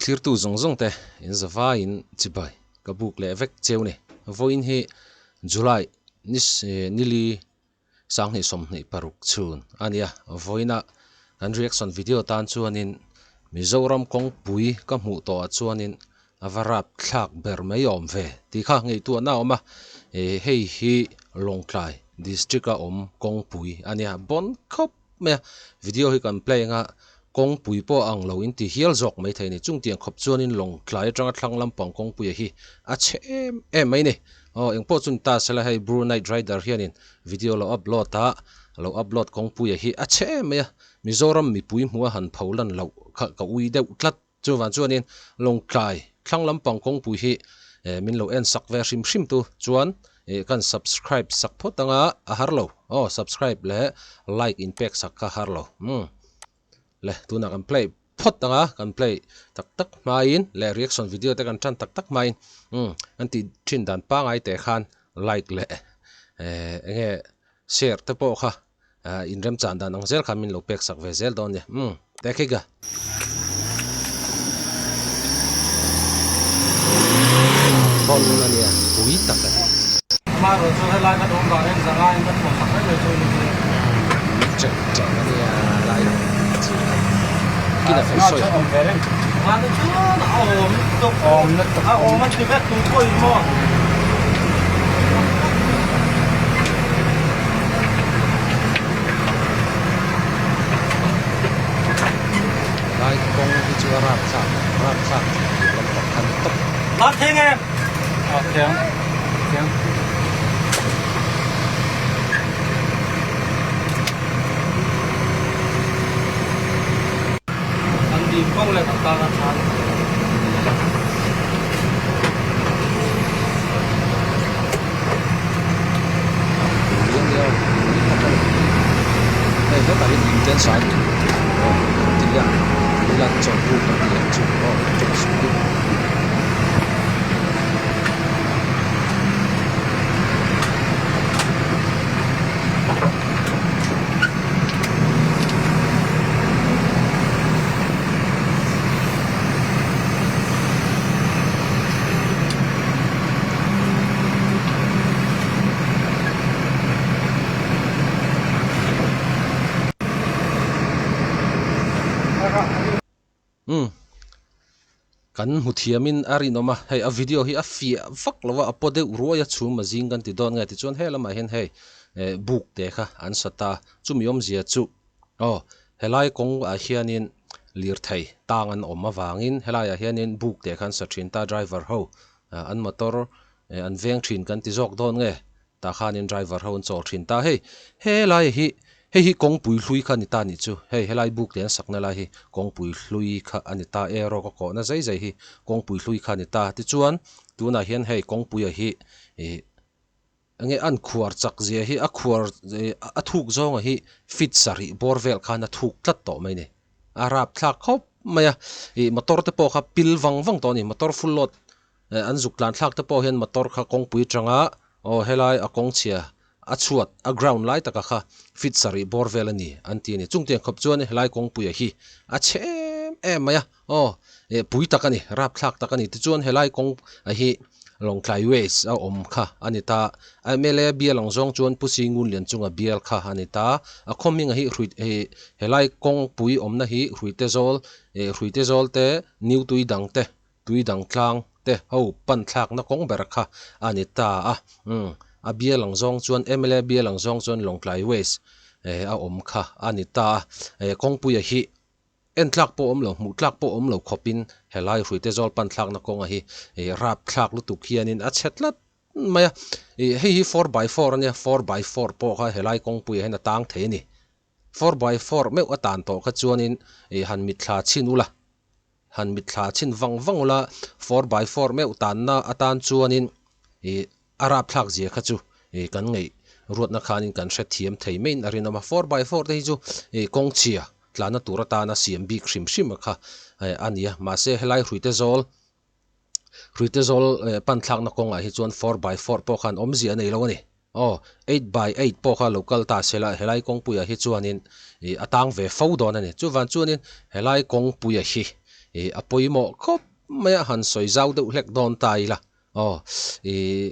clear tu zong te in zawa in chibai kabuk le vek cheu ni voin hi July nili sang ni som ni paruk chun ania voina an reaction video tan chuanin Mizoram kong pui ka hmu to chuanin avarap thlak ber mai om ve ti kha ngei tu na oma hei hi Longklai district a om kong pui ania bon khop me video hi kan play nga kong pui po ang lo in ti hial jok mai thei ni chung tiang khop chuanin Longklai atanga thlang lampang kong pui hi a chem em mai ni eng po chun ta sela hei Brunei Rider hianin video lo upload kong pui hi a chem me Mizoram mi pui hmuwa han pholan lo ka ui deuh tlat chuwan chuanin Longklai thlang lampang kong pui hi min lo en sak ve hrim hrim tu chuan kan subscribe sak photanga a harlo subscribe le like in pek sak ka harlo le tuna kan play photanga kan play tak main le reaction video te kan tran tak main anti thin dan pa ngai te khan like le nge share te po kha in rem chan dan ang zel khamin lo pek sak ve zel don ne te khiga bon na nia pui tak mà rồi cho hay lại cái đống vào em ra lại em vẫn còn sắp hết rồi cho mình chắc na nia lại kina phải soi mà nó chưa nó ôm tục ôm nó chỉ biết tụi tôi mà lại con đi chưa rap sạc làm một khăn tóc lát thế nghe tiếng anh đi không lại ta là sao đây rất là những tên sáng thì là chọn vụ và tiền chủ trong số kan huthiamin arinoma hei a video hi a fia vak lawa apode uroya chu mazing kan ti don ngai ti chon helama hen hei book te kha an sata chumiom zia chu helai kong a hianin lir thei tangan oma wangin helai a hianin book te khan sa thin ta driver ho an motor an veng thin kan ti jok don nge ta khanin driver ho an chol thin ta helai hi kong pui hlui kha ni ta ni chu helai book len sakna la hi kong pui hlui kha ani ta ero ko na zai hi kong pui hlui kha ni ta ti chuan tuna hian hei kong pui hi nge an khuar chak zia hi a khuar a thuk zong hi fit sari borvel khan a thuk tlat to mai ni arab thlak khop maya motor te po kha pil wang to ni motor full load an zuklan thlak te po hian motor kha kong pui tanga helai a kong chia a chuat a ground lai taka kha fit sari borvel ani anti ni chungtiang khop chuan helai kong pui hi a chem em maya pui takani rap thlak takani ti chuan helai kong a hi Longklai ways a om kha anita mele bia lang zong chuan pusingun lian chunga bial kha anita a khoming hi helai kong pui omna hi hruite zol te new tui dang tlang te pan thlak na kong ber kha anita a bia lang zong chuan mele bia lang zong chuan Longklai ways a om kha anita kong pui hi en tlak po om lo mu tlak po om lo khopin helai hruite zol pan thlak na konga hi rap thlak lu tu khianin a chetlat maya hi 4x4 ania 4x4 po kha helai kong pui hena tang the ni 4x4 meu atan to kha chuanin han mit thla chinula han mit thla chin wangula 4x4 meu tan na atan chuanin arab thlak zia kha chu kan ngei ruat na khanin kan hre thiam thei main arinama 4x4 te hi chu kong chia tlana turata na CMB khrim kha ania ma se helai hruite zol pan thlak na konga hi chuan 4x4 po khan omzia nei lo ani 8x8 po kha local ta sela helai kong puya hi chuanin atang ve fo don ani chuwan chuanin helai kong puya hi apoimo khop maya han soi zau deuh hlek don tai la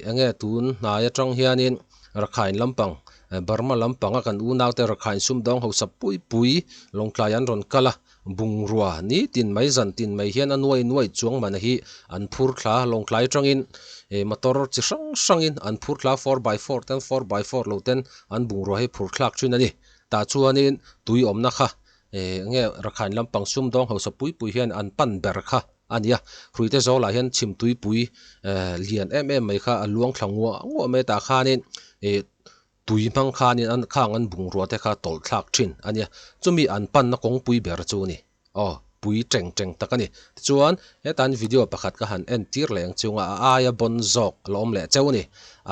ange tun na ya tong hianin rakhain lampang Burma lampanga kan unaw te rakhain sum dong ho sapui pui longklai an ron kala bungrua ni tin mai zan tin mai hian anuai nuai chuang man hi an phur thla longklai tangin motor chi sang in an phur thla 4x4 ten 4x4 lo ten an bungrua hi phur thlak thin ani ta chuanin tui omna kha nge rakhain lampang sum dong ho sapui pui hian an pan ber kha ania hruite zola hian chim tui pui lian mai kha aluang thlangwa ngo me ta khanin tui mang khanin an khang an bungrua te kha tol thlak thin ania chumi an pan na kong pui ber chu ni pui treng takani chuan hetan video pakhat ka han en tir leng chunga aya bon zok lom le cheu ni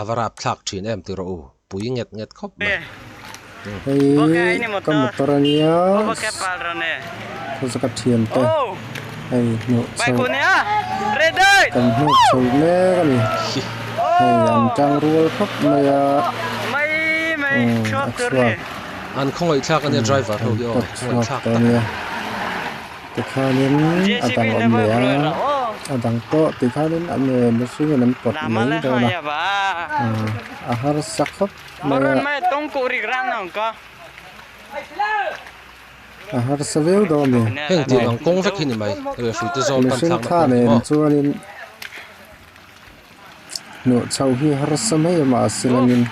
avarap thlak thin em tiro pui nget khop ma kan motor ania ko ka thian te no chau kan no chau le kan ni an tang rual khop maya an khongoi thlak ania driver ho yo khongoi thlak te khanin adang om le adang to te khanin an musuh nan pot mai do na ahar sakhop mai tong ko ri ran nang ka ahar saveu do me heng ti ang kong vek hin mai hruite zol pan musuh thak kha ne chuanin no chau hi har samai ma silanin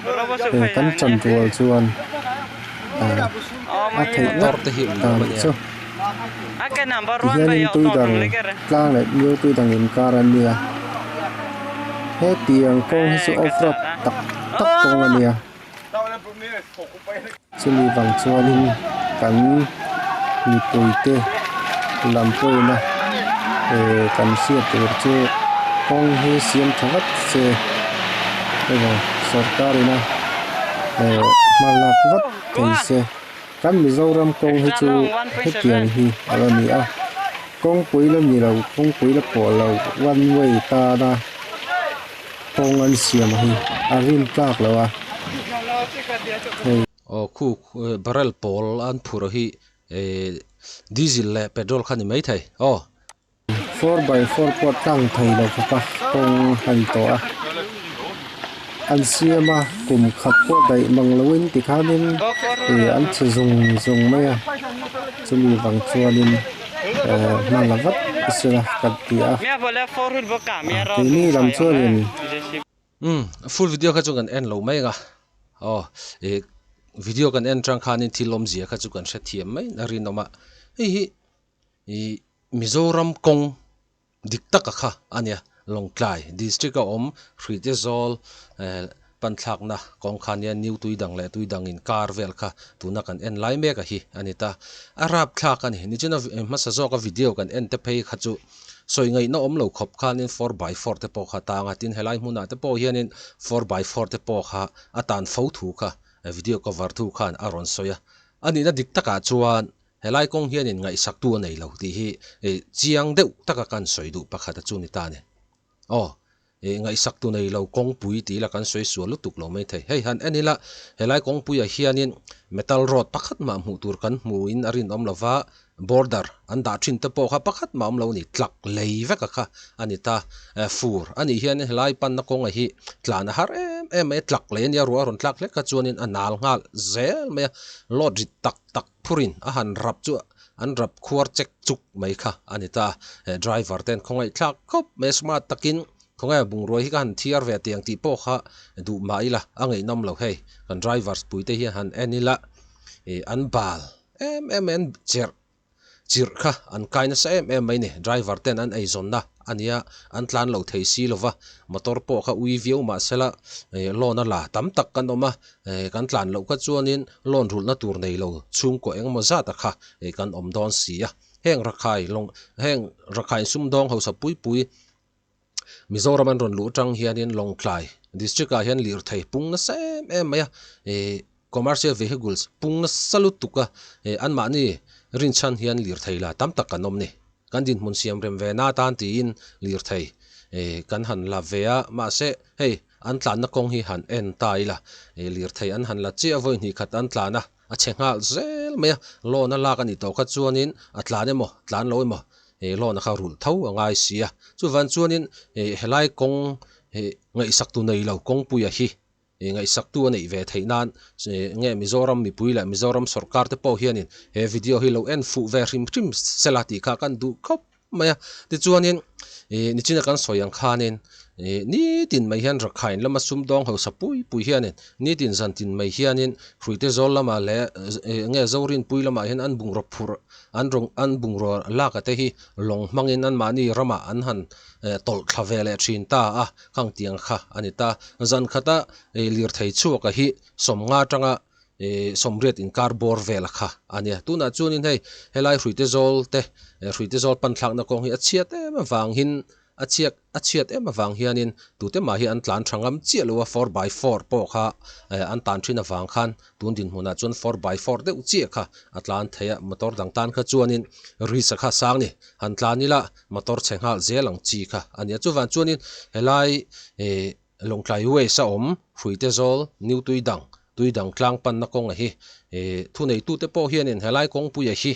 kan chan tual chuan a thei tor te hi chu ake number 1 hian pa in yo tui to dang le ker tlang le new tui dang in karan nia he tiang kong hi su offroad tak kong ania chumi wang chuanin kan mi puite lam pui na kan sia tur chu kong hi siam thagat se sarkari na malak vat kaise kan mizoram kong hi chu hetiang hi alani a kong puila ni lo kong puila polo one way ta na kong an siam hi arin plak lawa khu barrel pol an phuro hi diesel le petrol khani mai thai 4x4 pot tang thai lo pa kong han to a an siama kum khat ko dai manglawin ti khanin an che zung mai a chumi wang chuanin malavat isra katia mia bola forward boka mia ro ni lam chuanin full video kha chung kan en lo mai nga video kan en tang khanin thilom zia kha chu kan hre thiam mai na ri noma Mizoram kong diktak kha ania longklai district om hruite zol panthak na kong khania new tuidang le tuidang in karvel kha tuna kan en lai me ka hi anita arab thak ani ni chuna masa zo ka video kan en te phei kha chu soi ngai na om lo khop khanin 4x4 te po kha ta nga tin helai hmuna te po hianin 4x4 te po kha atan fo thu kha video cover thu khan aron soya ani na diktaka chuan helai kong hianin ngai sak tu nei lo ti hi chiang deuh taka kan soi du pakhat chu ni ta ne ngai sak tu nei lo kong pui ti la kan soi su lu tuk lo mai thei hei han anila helai kong pui a hianin metal rod pakhat ma hmu tur kan hmu in arin om lova border an da thin te po kha pakhat ma om lo ni tlak lei veka kha anita fur ani hian helai pan na kong a hi tlana har em tlak len ya ro ron tlak le ka chuanin anal ngal zel me lodrit tak phurin a han rap chu an rap khuar chek chuk mai kha anita driver ten khongai thlak khop me smart takin khongai bungroi hi kan thiar ve tiang ti po kha du mai la angai nam lo hei kan drivers puite hi han enila an bal en chir kha an kaina sa mai ne driver ten an ei zon na ania an tlan lo thei si lova motor po kha ui viu ma sela lona la tam tak kan oma kan tlan lo kha chuanin lon rul na tur nei lo chung ko eng mo za ta kha kan om don si a heng rakhai sum dong ho sa pui Mizoram an ron lu tang hianin longklai district a hian lir thei pung na sem maya commercial vehicles pung na salut tuka an ma ni rin chan hian lir thei la tam tak kanom ni kan din mun siam rem ve na tan ti in lir thei kan han la vea ma se hei an tlan na kong hi han en tai la lir thei an han la chi avoi ni khat an tlana a chenga zel me lo na la kan i to kha chuanin a tlan emo tlan lo emo lo na kha rul tho angai sia chu van chuanin helai kong ngai sak tu nei lo kong puya hi ngai sak tu nei ve theinan nge Mizoram mi puila Mizoram sarkar te po hianin he video hi lo en fu ve rim trim selati kha kan du khop maya ti chuanin ni china kan soyang khanin ni tin mai hian rakhain lama sum dong ho sapui pui hianin ni tin zan tin mai hianin hruite zol lama le nge zorin pui lama hian an bung ro phur an bung ro la ka te hi long mangin an mani rama an han tol thavele thin ta a khang tiang kha anita zan khata lir thei chu ka hi somnga tanga somret in carbor vel kha ania tuna chunin hei helai hruite zol pan thlak na kong hi achiat em wang hin achiat em wang hianin tute ma hi an tlan thangam chialuwa 4x4 po kha an tan thina wang khan tun din huna chun 4x4 de uchi kha atlan theya motor dang tan kha chuanin ri sakha sang ni han tlan nila motor chenghal zelang chi kha ania chuwan chuanin helai longtlai we sa om hruite zol new tuidang tlang pan na kong hi thu nei tu te po hianin helai kong pu ya hi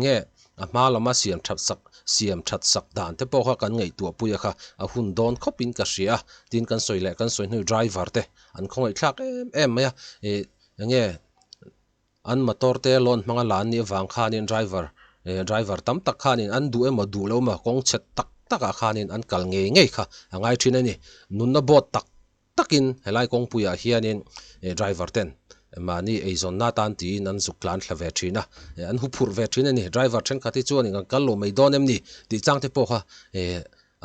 nge a malama siam that sak dan te po kha kan ngei tu pu ya kha a hun don khopin ka ria tin kan soile kan soi nu driver te an khongai thlak em ya nge an motor te lon manga lan ni wang khanin driver tam tak khanin an du ema du lo ma kong chet tak taka khanin an kal ngei kha angai thina ni nun na bot takin helai kong pu ya hianin driver ten mani eizon na tan ti nan zuklan thlave thina an hupur ve thina ni driver then khati chuanin an kallo mai don em ni ti changte po kha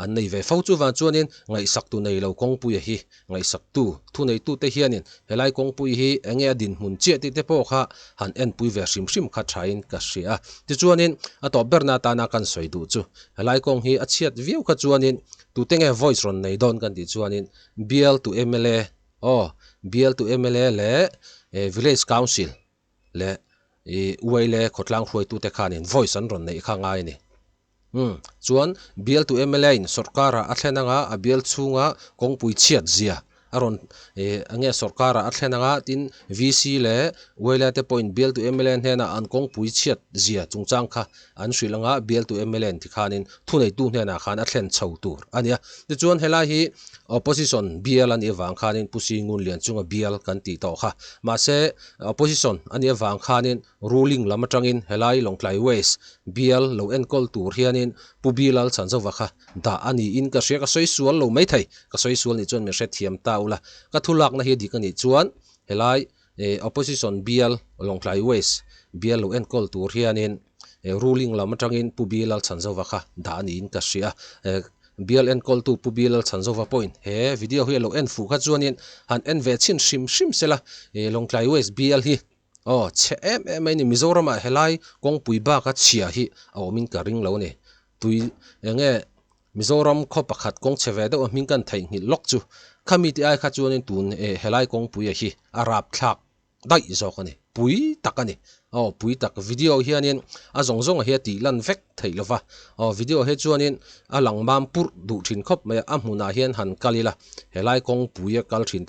an nei ve fo chu van chuanin ngai sak tu nei lo kong pu hi ngai sak tu thu nei tu te hianin helai kong pu hi enge din mun che ti te po kha han en pui ve sim kha thain ka ria ti chuanin a to berna ta na kan soi du chu helai kong hi a chiat view kha chuanin tu tenge voice ron nei don kan ti chuanin BL to MLA BL to MLA le village council le uaile khotlang khoi tu te khanin voice an ron nei kha ngai ni chuan BL to MLA in sarkara athenanga a BL chunga kongpui chiat zia aron ange sarkara athenanga tin VC le uaile te point BL to MLA hena an kongpui chiat zia chungchang kha an shrilanga BL to MLA ti khanin thunei tu hena khan athlen chho tur ania ti chuan hela hi opposition BL an ewang khanin pusi ngun lian chunga BL kan ti to kha ma se opposition an ewang khanin ruling lamatangin helai longtlai west BL lo en kol tur hianin pubilal chanzawa kha da ani in ka hria ka soi sual lo mai thei ka soi sual ni chuan me hre thiam taula ka thulak na hi dik ani chuan helai opposition BL longtlai west BL lo en kol tur hianin ruling lamatangin pubilal chanzawa kha da ani in ka hria BLN call to pubilal chanzowa point he video hi lo en fu kha chuanin han en ve chin shim sela longtlai west BL hi che em ni Mizoram a helai kong pui ba ka chia hi awmin ka ring lo ne tui nge Mizoram kho pakhat kong cheve de min kan thai ngi lok chu committee ai kha chuanin tun helai kong pui hi arab thak dai zo khani pui takani pui tak video hianin a zong hi ti lan vek theilova video he chuanin a langmam pur du thin khop mai a hmuna hian han kalila helai kong pui kal thin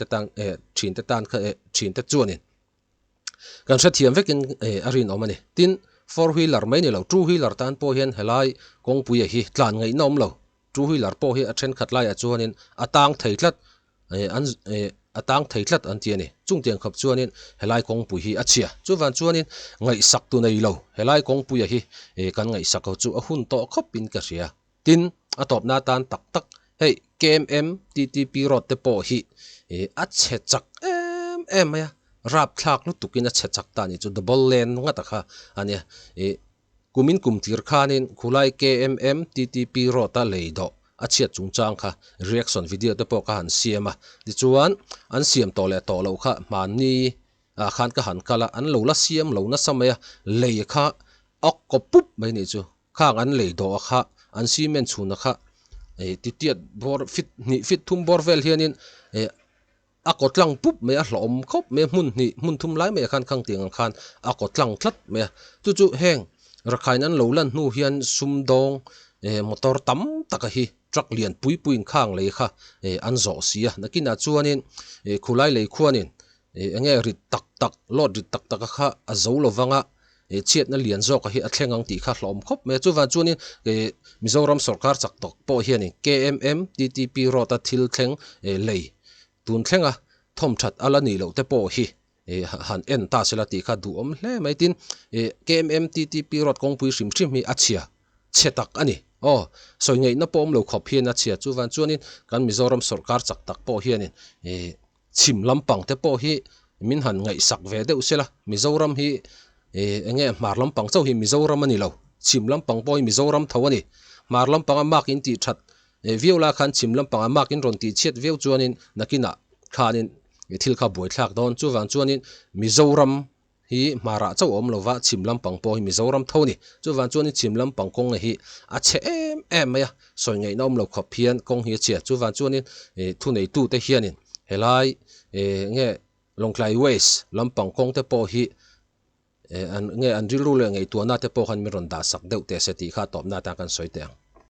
te tan kha thin te chuanin kan sa thiam vekin arin omani tin four wheeler mai ni lo two wheeler tan po hian helai kong pui hi tlan ngai nom lo two wheeler po hi a then khatlai a chuanin atang theitlat atang theitlat an tiani chungtiang khap chuanin helai kong pui hi achia chuwan chuanin ngai sak tu nei lo helai kong pui hi kan ngai sak chu a hun to khopin ka ria tin atop na tan tak hei KMM TTP road te po hi a che chak em ya rap thlak lu tukin a che chak ta ni chu double lane nga ta kha ania kumin kumtir khanin khulai KMM TTP road ta leido achiat chungchang kha reaction video te po ka han siama ti chuan an siam to le to lo kha mani khan ka han kala an lo la siam lo na samaya le kha ok ko pup mai ni chu khang an le do kha an cement chuna kha titiat bor fit thum bor vel hianin akotlang pup me a hlom khop me mun thum lai me khan khang tiang khan akotlang thlat me chu heng rakhain an lo lan nu hian sum dong motor tam taka hi truck lian puin khang le kha an zo sia nakina chuanin khulai le khuanin enge rit tak lot rit tak kha a zo lo wanga chiat na lian zok hi a thlengang ti kha hlom khop me chu van chuanin Mizoram sarkar chak tok po hianin KMM TTP rota thil thleng lei tun thlenga thom that ala ni lo te po hi han en ta sela ti kha du om hle mai tin KMM TTP rot kong pui sim thim hi achia chetak ani soi ngei na pom lo khop hian achia chu van chuanin kan Mizoram sarkar chak tak po hianin chim lampang te po hi min han ngai sak ve deuh sela Mizoram hi nge mar lampang chau hi Mizoram ani lo chim lampang poi Mizoram thawani mar lampang amak in ti that viola khan chim lampang amak in ron ti chet veu chuanin nakina khanin thil kha boi thlak don chu van chuanin Mizoram hi mara chau om lova chim lampang po hi Mizoram thawni chu van chuanin chim lampang kong hi a che em ya soi ngei nom lo khop hian kong hi che chu van chuanin thu nei tu te hianin helai nge Longklai West lampang kong te po hi an rilru le ngei tuana te po khan mi ron da sak deuh te se ti kha top na ta kan soi te